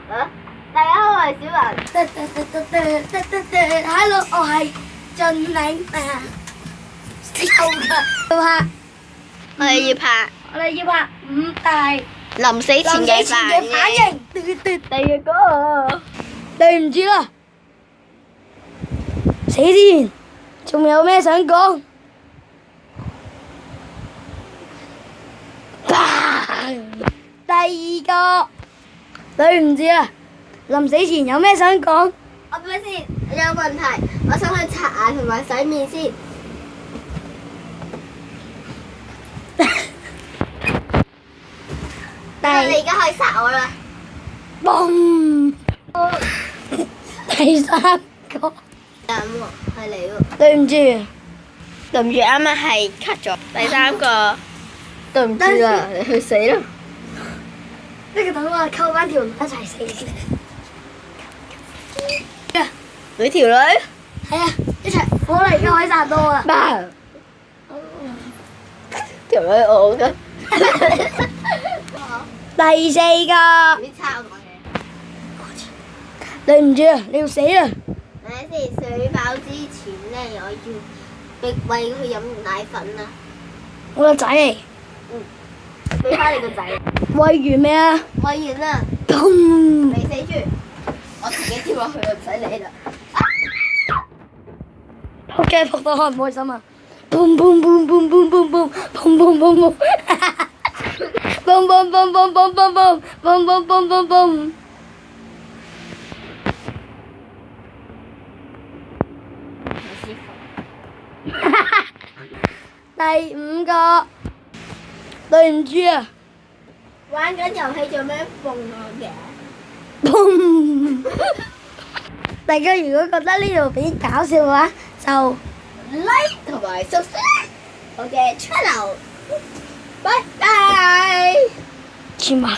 啊！大家好，我係小雲。Hello，我係俊嶺啊，要拍，我哋要拍我哋要拍五大臨死前嘅反應。第二個，對唔住啦，死之前仲有咩想講？第二個，對唔住啦，臨死前有咩想講？我咪先，有問題，我想去刷牙同埋洗面先。但係你而家可以殺我啦。嘣！第三個，係你喎。對唔住，對唔住，啱啱係 cut 咗。第三個，對唔住啦，你去死啦！呢個等我溝翻條女一齊死先。女條女？係啊，一齊，我嚟嘅可以殺到啊！嗱，條女我嘅。第四個，你抄我嘅。對唔住啊，你要死啊！等下先，水飽之前咧，我要餵佢飲奶粉啊！我個仔嚟，俾翻你個仔。餵完未啊？餵完啦，砰！未死住，我自己跳落去就唔使理啦。仆街仆到開唔開心啊！砰砰砰砰砰砰砰砰砰砰砰！砰砰砰砰砰砰砰砰砰砰砰砰！第五個，對唔住啊！玩緊遊戲做咩碰我嘅？砰！大家如果覺得呢條片搞笑嘅話，就 like 同埋 subscribe 我嘅 channel。拜拜。全麥。